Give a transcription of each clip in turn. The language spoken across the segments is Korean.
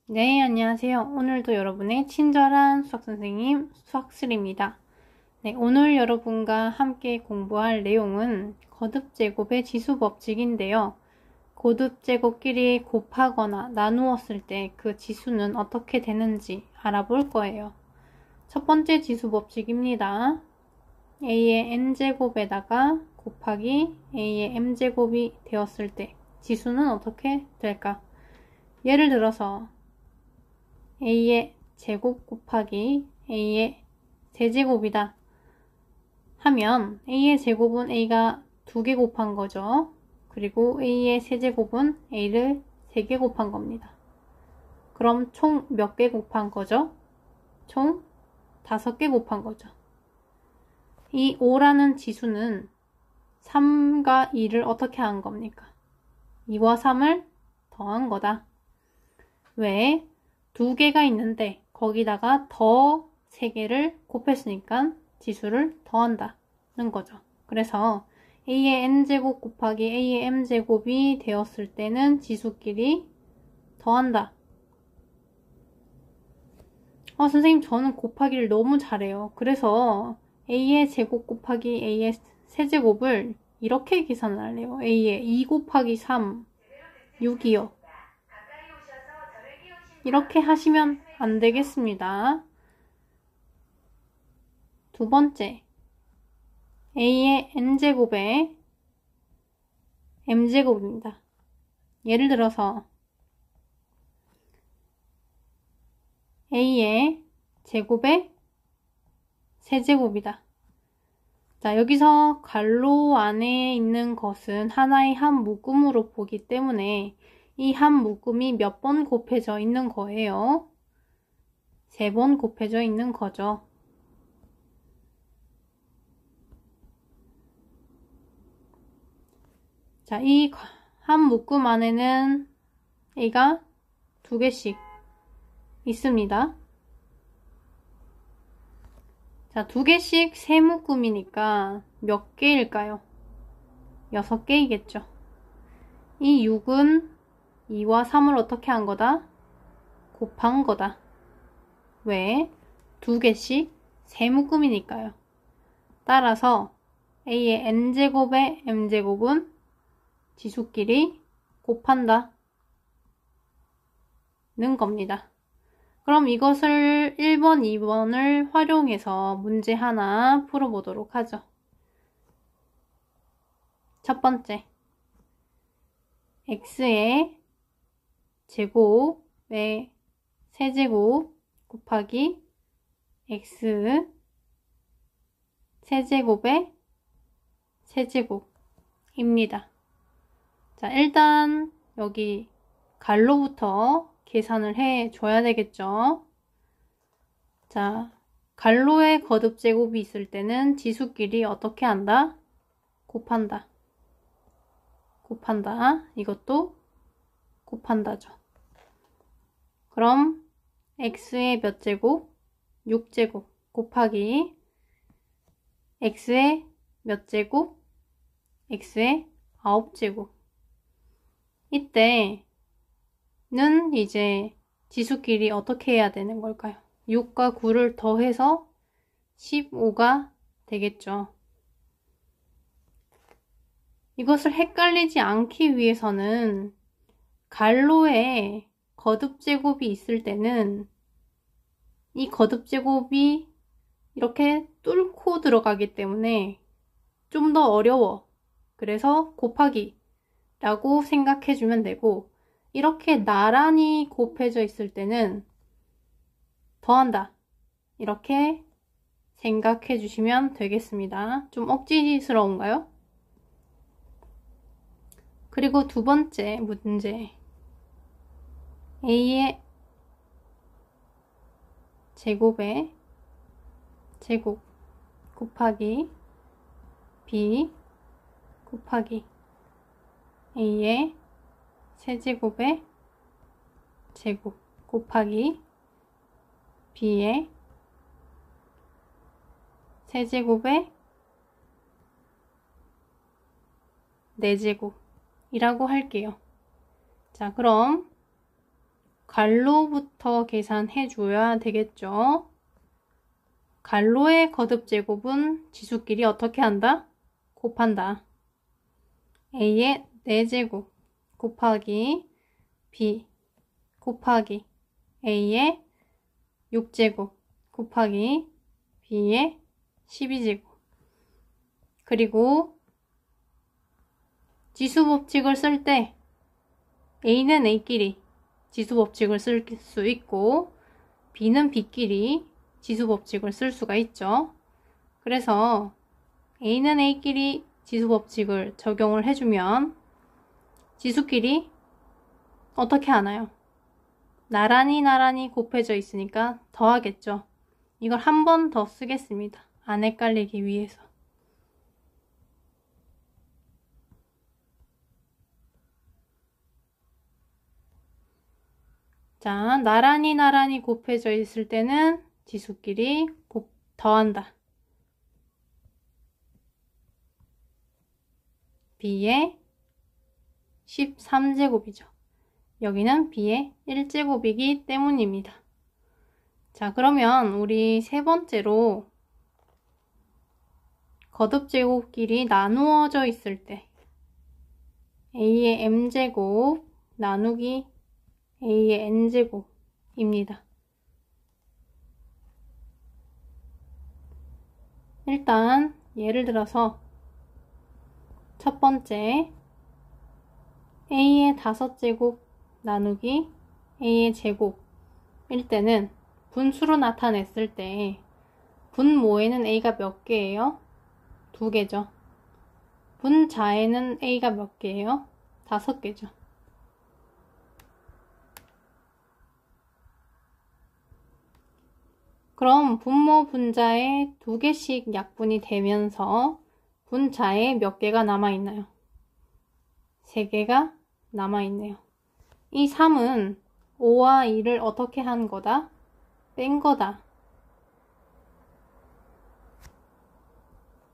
네, 안녕하세요. 오늘도 여러분의 친절한 수학선생님 수학슬입니다. 네, 오늘 여러분과 함께 공부할 내용은 거듭제곱의 지수법칙인데요. 거듭제곱끼리 곱하거나 나누었을 때 그 지수는 어떻게 되는지 알아볼 거예요. 첫 번째 지수법칙입니다. a의 n제곱에다가 곱하기 a의 m제곱이 되었을 때 지수는 어떻게 될까? 예를 들어서 a의 제곱 곱하기 a의 세제곱이다 하면 a의 제곱은 a가 2개 곱한 거죠. 그리고 a의 세제곱은 a를 3개 곱한 겁니다. 그럼 총 몇 개 곱한 거죠? 총 5개 곱한 거죠. 이 5라는 지수는 3과 2를 어떻게 한 겁니까? 2와 3을 더한 거다. 왜? 2개가 있는데 거기다가 더 3개를 곱했으니까 지수를 더한다는 거죠. 그래서 a의 n제곱 곱하기 a의 m제곱이 되었을 때는 지수끼리 더한다. 선생님 저는 곱하기를 너무 잘해요. 그래서 a의 제곱 곱하기 a의 세제곱을 이렇게 계산을 할래요. a의 2 곱하기 3, 6이요. 이렇게 하시면 안 되겠습니다. 두 번째, a의 n제곱에 m제곱입니다. 예를 들어서 a의 제곱에 세제곱이다. 자, 여기서 괄호 안에 있는 것은 하나의 한 묶음으로 보기 때문에 이 한 묶음이 몇 번 곱해져 있는 거예요? 3번 곱해져 있는 거죠. 자, 이 한 묶음 안에는 a가 2개씩 있습니다. 자, 2개씩 세 묶음이니까 몇 개일까요? 6개이겠죠. 이 6은 2와 3을 어떻게 한 거다? 곱한 거다. 왜? 2개씩 세 묶음이니까요. 따라서 a의 n제곱의 m제곱은 지수끼리 곱한다 는 겁니다. 그럼 이것을 1번, 2번을 활용해서 문제 하나 풀어보도록 하죠. 첫 번째, x의 제곱의 세제곱 곱하기 x 세제곱의 세제곱입니다. 자, 일단 여기 괄호부터 계산을 해줘야 되겠죠. 자, 괄호에 거듭제곱이 있을 때는 지수끼리 어떻게 한다? 곱한다. 곱한다. 이것도 곱한다죠. 그럼 x의 몇 제곱? 6제곱 곱하기 x의 몇 제곱? x의 9제곱. 이때는 이제 지수끼리 어떻게 해야 되는 걸까요? 6과 9를 더해서 15가 되겠죠. 이것을 헷갈리지 않기 위해서는 괄호에 거듭제곱이 있을 때는 이 거듭제곱이 이렇게 뚫고 들어가기 때문에 좀 더 어려워. 그래서 곱하기 라고 생각해주면 되고, 이렇게 나란히 곱해져 있을 때는 더한다. 이렇게 생각해 주시면 되겠습니다. 좀 억지스러운가요? 그리고 두 번째 문제. a의 제곱의 제곱 곱하기 b 곱하기 a의 세제곱의 제곱 곱하기 b의 세제곱의 4제곱이라고 할게요. 자, 그럼 갈로부터 계산해 줘야 되겠죠. 갈로의 거듭 제곱은 지수끼리 어떻게 한다? 곱한다. A의 4제곱 곱하기 B 곱하기 A의 6제곱 곱하기 B의 12제곱. 그리고 지수법칙을 쓸 때 A는 A끼리 지수법칙을 쓸 수 있고 B는 B끼리 지수법칙을 쓸 수가 있죠. 그래서 A는 A끼리 지수법칙을 적용을 해주면 지수끼리 어떻게 하나요? 나란히 곱해져 있으니까 더하겠죠. 이걸 한 번 더 쓰겠습니다. 안 헷갈리기 위해서. 자, 나란히 곱해져 있을 때는 지수끼리 더한다. B의 13제곱이죠. 여기는 B의 1제곱이기 때문입니다. 자, 그러면 우리 세 번째로 거듭제곱끼리 나누어져 있을 때 A의 M제곱 나누기 A의 N제곱입니다. 일단 예를 들어서 첫 번째 A의 5제곱 나누기 A의 제곱일 때는 분수로 나타냈을 때 분모에는 A가 몇 개예요? 2개죠. 분자에는 A가 몇 개예요? 5개죠. 그럼 분모 분자에 2개씩 약분이 되면서 분자에 몇 개가 남아있나요? 3개가 남아있네요. 이 3은 5와 2를 어떻게 한 거다? 뺀 거다.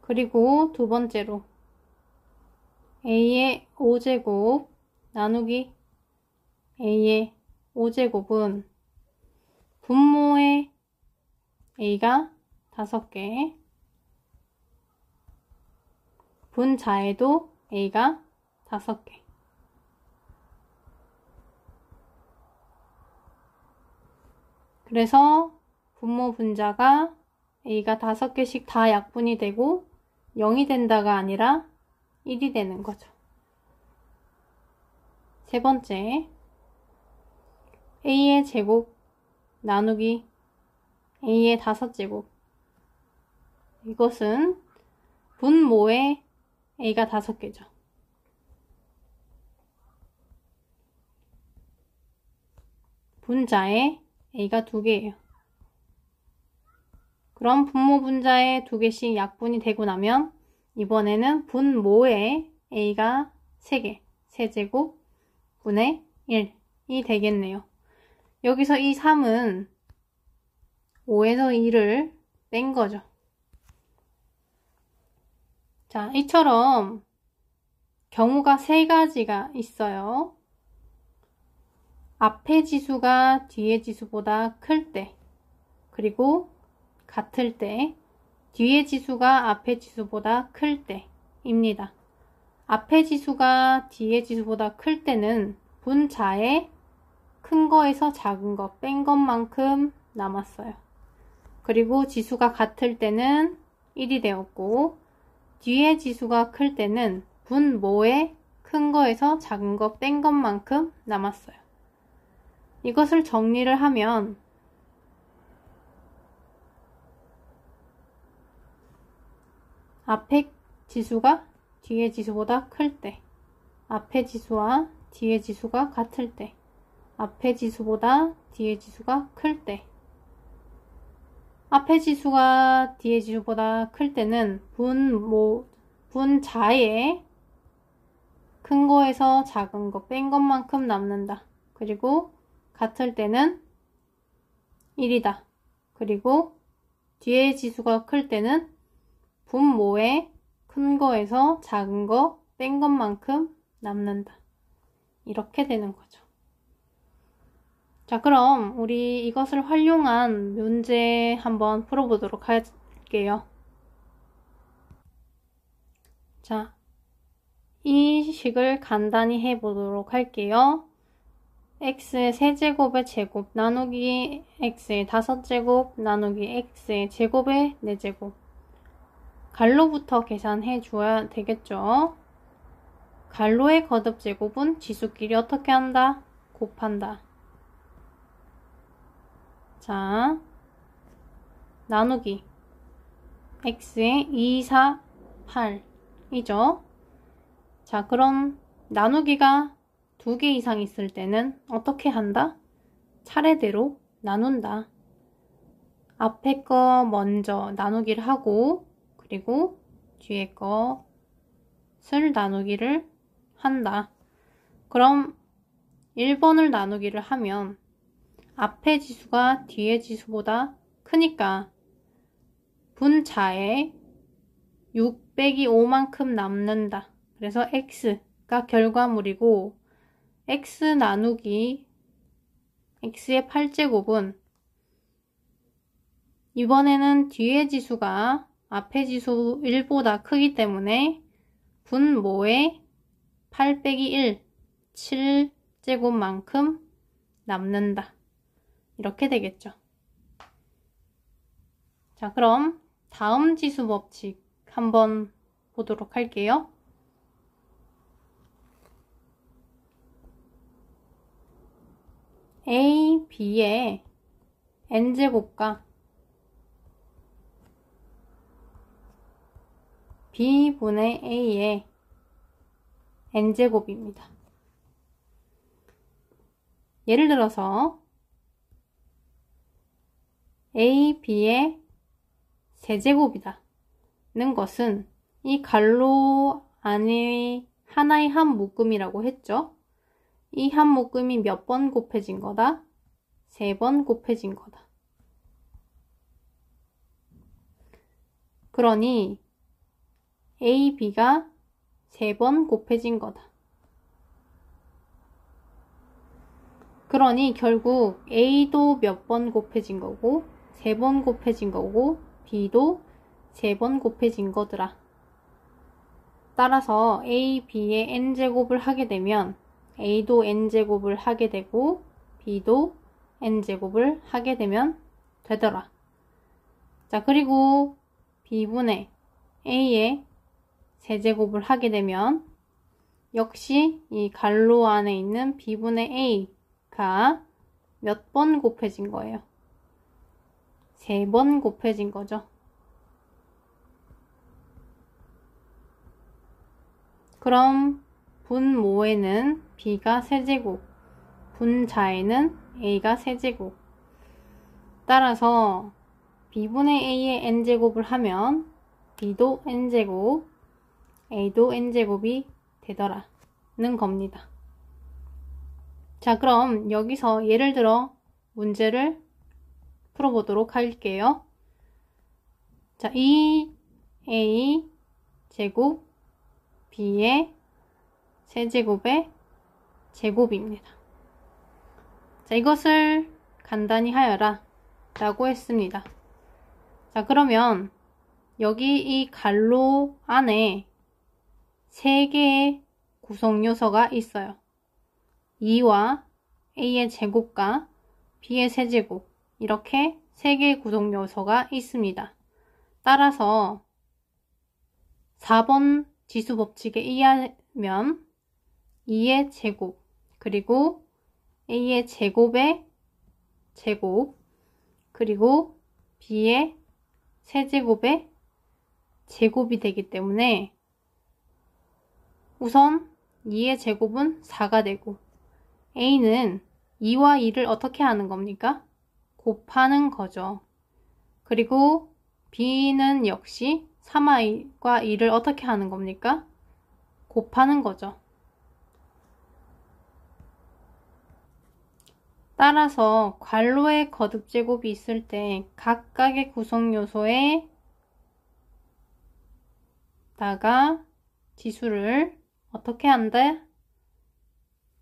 그리고 두 번째로 A의 5제곱 나누기 A의 5제곱은 분모에 A가 5개, 분자에도 A가 5개. 그래서 분모 분자가 A가 5개씩 다 약분이 되고 0이 된다가 아니라 1이 되는 거죠. 세 번째, A의 제곱 나누기 A의 5제곱. 이것은 분모에 A가 5개죠. 분자에 A가 2개예요. 그럼 분모 분자에 2개씩 약분이 되고 나면 이번에는 분모에 A가 3개, 세제곱 분의 1이 되겠네요. 여기서 이 3은 5에서 2를 뺀 거죠. 자, 이처럼 경우가 3가지가 있어요. 앞의 지수가 뒤의 지수보다 클 때, 그리고 같을 때, 뒤의 지수가 앞의 지수보다 클 때입니다. 앞의 지수가 뒤의 지수보다 클 때는 분자에 큰 거에서 작은 거 뺀 것만큼 남았어요. 그리고 지수가 같을 때는 1이 되었고, 뒤의 지수가 클 때는 분모에 큰 거에서 작은 거 뺀 것만큼 남았어요. 이것을 정리를 하면 앞의 지수가 뒤의 지수보다 클 때, 앞의 지수와 뒤의 지수가 같을 때, 앞의 지수보다 뒤의 지수가 클 때, 앞의 지수가 뒤의 지수보다 클 때는 분자에 큰 거에서 작은 거 뺀 것만큼 남는다. 그리고 같을 때는 1이다. 그리고 뒤의 지수가 클 때는 분모에 큰 거에서 작은 거 뺀 것만큼 남는다. 이렇게 되는 거죠. 자, 그럼 우리 이것을 활용한 문제 한번 풀어보도록 할게요. 자, 이 식을 간단히 해보도록 할게요. x의 세제곱의 제곱 나누기 x의 5제곱 나누기 x의 제곱의 4제곱. 갈로부터 계산해 줘야 되겠죠. 갈로의 거듭 제곱은 지수끼리 어떻게 한다? 곱한다. 자, 나누기 x의 2, 4, 8이죠. 자, 그럼 나누기가 2개 이상 있을 때는 어떻게 한다? 차례대로 나눈다. 앞에 거 먼저 나누기를 하고 그리고 뒤에 것을 나누기를 한다. 그럼 1번을 나누기를 하면 앞에 지수가 뒤에 지수보다 크니까 분자에 6 빼기 5만큼 남는다. 그래서 x가 결과물이고 x 나누기 x의 8제곱은 이번에는 뒤에 지수가 앞에 지수 1보다 크기 때문에 분모에 8 빼기 1, 7제곱만큼 남는다. 이렇게 되겠죠. 자, 그럼 다음 지수 법칙 한번 보도록 할게요. a, b의 n제곱과 b분의 a의 n제곱입니다. 예를 들어서 a, b의 세제곱이다 는 것은 이 갈로 안에 하나의 한 묶음이라고 했죠. 이 한 묶음이 몇 번 곱해진 거다? 3번 곱해진 거다. 그러니 a, b가 3번 곱해진 거다. 그러니 결국 a도 몇 번 곱해진 거고 3번 곱해진 거고 b도 3번 곱해진 거더라. 따라서 a, b의 n제곱을 하게 되면 a도 n제곱을 하게 되고 b도 n제곱을 하게 되면 되더라. 자, 그리고 b분의 a의 세제곱을 하게 되면 역시 이 갈로 안에 있는 b분의 a가 몇 번 곱해진 거예요? 3번 곱해진 거죠. 그럼 분모에는 b가 세제곱, 분자에는 a가 세제곱. 따라서 b분의 a의 n제곱을 하면 b도 n제곱, a도 n제곱이 되더라는 겁니다. 자, 그럼 여기서 예를 들어 문제를 풀어보도록 할게요. 자, 이 a 제곱 b의 세제곱의 제곱입니다. 자, 이것을 간단히 하여라 라고 했습니다. 자, 그러면 여기 이 갈로 안에 3개의 구성 요소가 있어요. 2와 a의 제곱과 b의 세제곱, 이렇게 3개의 구성 요소가 있습니다. 따라서 4번 지수 법칙에 의하면 2의 제곱, 그리고 a의 제곱의 제곱, 그리고 b의 세제곱의 제곱이 되기 때문에 우선 2의 제곱은 4가 되고 a는 2와 2를 어떻게 하는 겁니까? 곱하는 거죠. 그리고 b는 역시 3과 2를 어떻게 하는 겁니까? 곱하는 거죠. 따라서 괄호의 거듭 제곱이 있을 때 각각의 구성 요소에다가 지수를 어떻게 한다?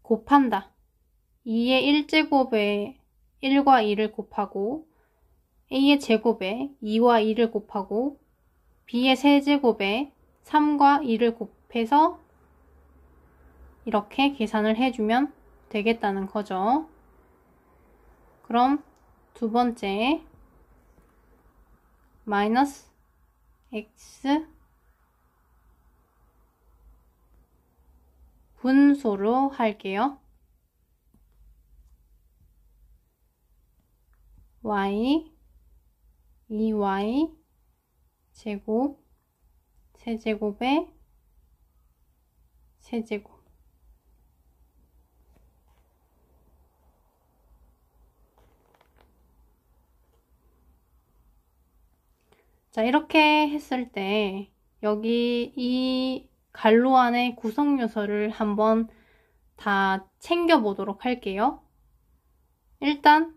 곱한다. 2의 1제곱에 1과 2를 곱하고 a의 제곱에 2와 2를 곱하고 b의 세제곱에 3과 2를 곱해서 이렇게 계산을 해주면 되겠다는 거죠. 그럼 두 번째 마이너스 x 분소로 할게요. y 2y 제곱 세제곱에 세제곱. 자, 이렇게 했을 때 여기 이 갈로 안에 구성 요소를 한번 다 챙겨 보도록 할게요. 일단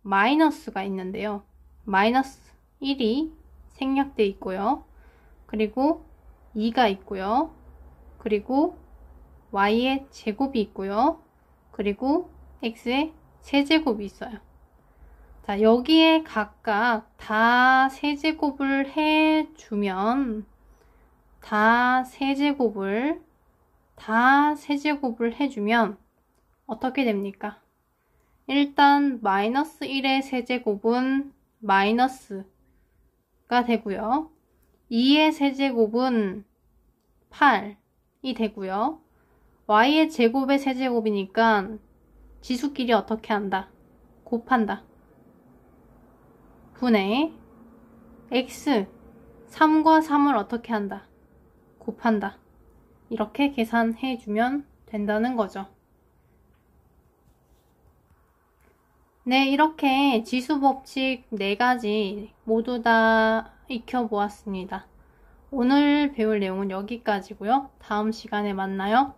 마이너스가 있는데요. 마이너스 1이 생략돼 있고요. 그리고 2가 있고요. 그리고 y의 제곱이 있고요. 그리고 x의 세제곱이 있어요. 자, 여기에 각각 다 세제곱을 해주면 다 세제곱을 해주면 어떻게 됩니까? 일단 마이너스 1의 세제곱은 마이너스가 되고요. 2의 세제곱은 8이 되고요. y의 제곱의 세제곱이니까 지수끼리 어떻게 한다? 곱한다. 분의 x 3과 3을 어떻게 한다? 곱한다. 이렇게 계산해주면 된다는 거죠. 네, 이렇게 지수 법칙 4가지 모두 다 익혀보았습니다. 오늘 배울 내용은 여기까지고요. 다음 시간에 만나요.